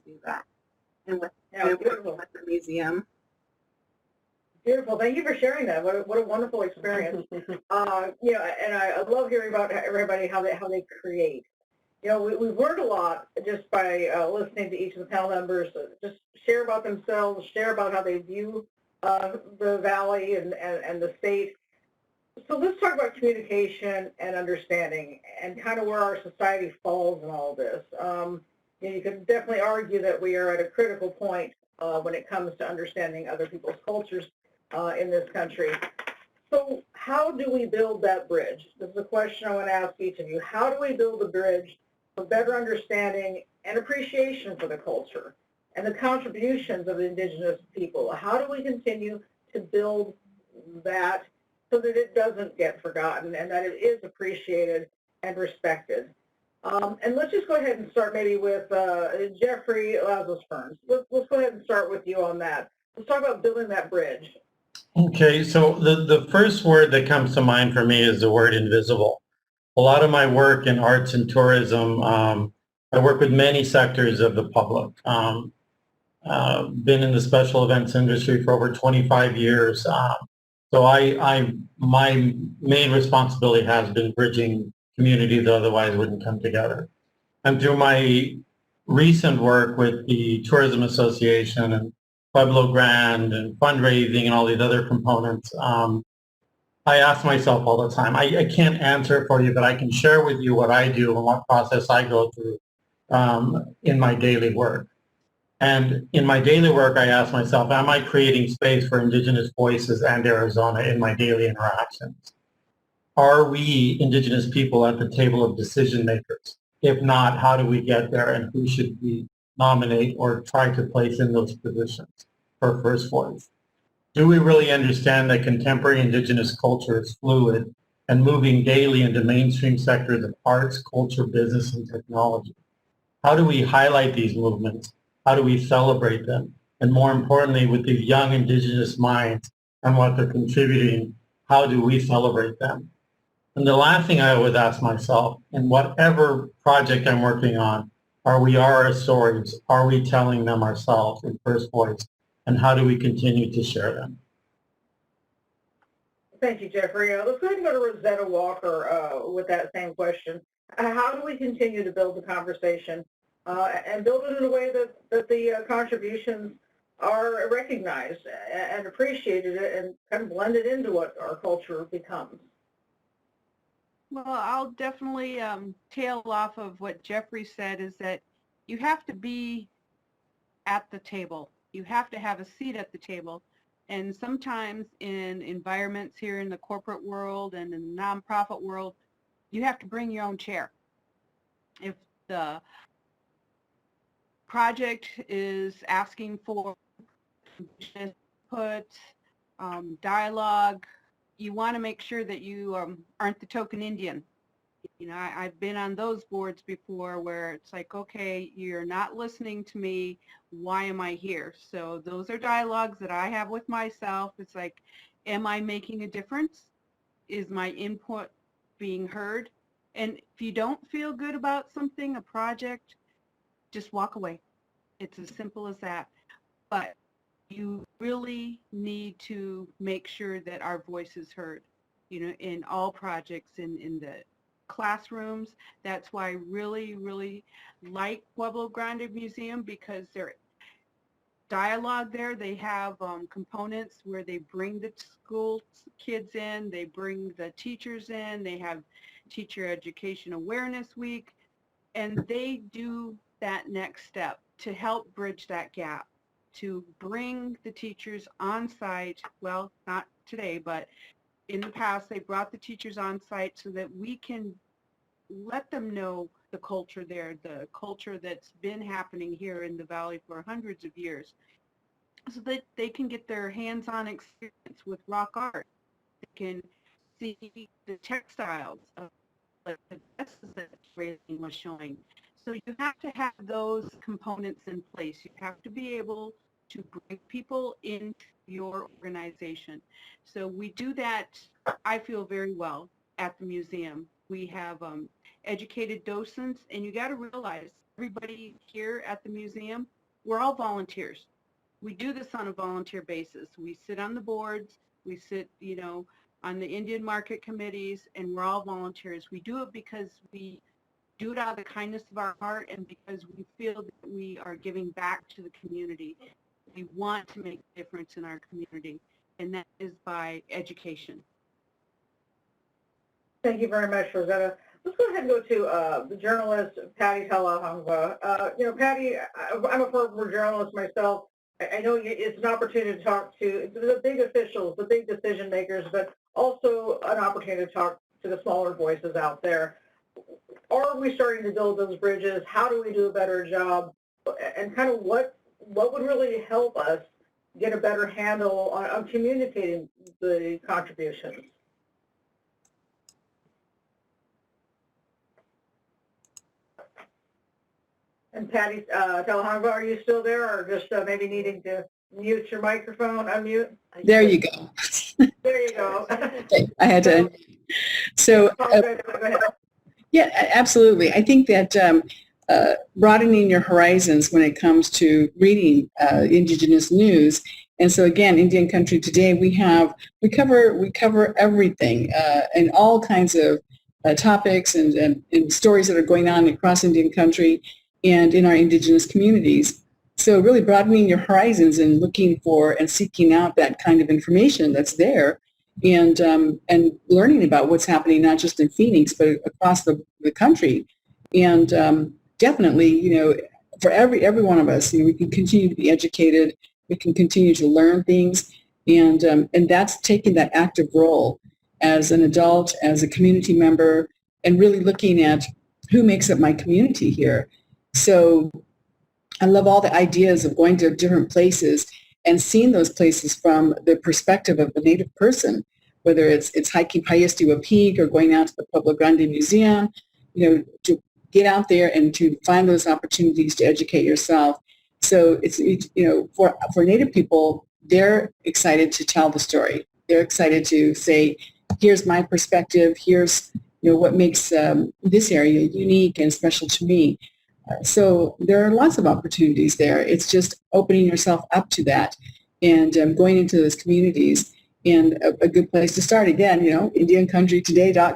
to do that. And with, yeah, beautiful. with the museum. Beautiful. Thank you for sharing that. What a wonderful experience. And I love hearing about everybody how they create. We've learned a lot just by listening to each of the panel members. Just share about themselves, share about how they view the valley and the state. So let's talk about communication and understanding and kind of where our society falls in all this. You can definitely argue that we are at a critical point when it comes to understanding other people's cultures in this country. So how do we build that bridge? This is a question I want to ask each of you. How do we build a bridge for better understanding and appreciation for the culture and the contributions of the indigenous people? How do we continue to build that so that it doesn't get forgotten and that it is appreciated and respected? And let's just go ahead and start maybe with Jeffrey Lazarus-Ferns. Let's go ahead and start with you on that. Let's talk about building that bridge. Okay, so the first word that comes to mind for me is the word invisible. A lot of my work in arts and tourism, I work with many sectors of the public. Been in the special events industry for over 25 years. So my main responsibility has been bridging communities that otherwise wouldn't come together. And through my recent work with the Tourism Association and Pueblo Grand and fundraising and all these other components, I ask myself all the time, I can't answer for you, but I can share with you what I do and what process I go through in my daily work. And in my daily work, I ask myself, am I creating space for Indigenous voices and Arizona in my daily interactions? Are we Indigenous people at the table of decision makers? If not, how do we get there and who should we nominate or try to place in those positions for first voice? Do we really understand that contemporary Indigenous culture is fluid and moving daily into mainstream sectors of arts, culture, business, and technology? How do we highlight these movements? How do we celebrate them? And more importantly, with these young Indigenous minds and what they're contributing, how do we celebrate them? And the last thing I always ask myself, in whatever project I'm working on, are we our stories? Are we telling them ourselves in first voice? And how do we continue to share them? Thank you, Jeffrey. Let's go ahead and go to Rosetta Walker with that same question. How do we continue to build the conversation and build it in a way that the contributions are recognized and appreciated and kind of blended into what our culture becomes? Well, I'll definitely tail off of what Jeffrey said, is that you have to be at the table. You have to have a seat at the table. And sometimes in environments here in the corporate world and in the nonprofit world, you have to bring your own chair. If the project is asking for input, dialogue, you want to make sure that you aren't the token Indian. I've been on those boards before where it's like, okay, you're not listening to me. Why am I here? So those are dialogues that I have with myself. It's like, am I making a difference? Is my input being heard? And if you don't feel good about something, a project, just walk away. It's as simple as that. But you really need to make sure that our voice is heard, in all projects, in the classrooms. That's why I really, really like Pueblo Grande Museum, because their dialogue there, they have components where they bring the school kids in, they bring the teachers in, they have Teacher Education Awareness Week, and they do that next step to help bridge that gap, to bring the teachers on site. Well, not today, but in the past, they brought the teachers on site so that we can let them know the culture there, the culture that's been happening here in the Valley for hundreds of years, so that they can get their hands-on experience with rock art. They can see the textiles of the dresses that Raylene was showing. So you have to have those components in place. You have to be able to bring people into your organization. So we do that, I feel, very well at the museum. We have educated docents, and you got to realize everybody here at the museum, we're all volunteers. We do this on a volunteer basis. We sit on the boards, we sit, on the Indian market committees, and we're all volunteers. We do it because we do it out of the kindness of our heart and because we feel that we are giving back to the community. We want to make a difference in our community, and that is by education. Thank you very much, Rosetta. Let's go ahead and go to the journalist, Patty Talahangwa. Patty, I'm a former journalist myself. I know it's an opportunity to talk to the big officials, the big decision makers, but also an opportunity to talk to the smaller voices out there. Are we starting to build those bridges? How do we do a better job? And kind of what would really help us get a better handle on communicating the contributions? And Patty Talahangwa, are you still there, or just maybe needing to mute your microphone, unmute? There you go. There you go. Okay, I had to. So, Go ahead. yeah, absolutely. I think that broadening your horizons when it comes to reading Indigenous news. And so again, Indian Country Today, we cover everything and all kinds of topics and stories that are going on across Indian Country and in our Indigenous communities. So really broadening your horizons and looking for and seeking out that kind of information that's there, and learning about what's happening not just in Phoenix but across the country. And definitely, for every one of us, we can continue to be educated, we can continue to learn things, and that's taking that active role as an adult, as a community member, and really looking at who makes up my community here. So I love all the ideas of going to different places and seeing those places from the perspective of a Native person, whether it's hiking Payestiwa Peak or going out to the Pueblo Grande Museum, to get out there and to find those opportunities to educate yourself. So it's for Native people, they're excited to tell the story. They're excited to say, here's my perspective, here's what makes this area unique and special to me. So there are lots of opportunities there. It's just opening yourself up to that and going into those communities. And a good place to start, again, IndianCountryToday.com.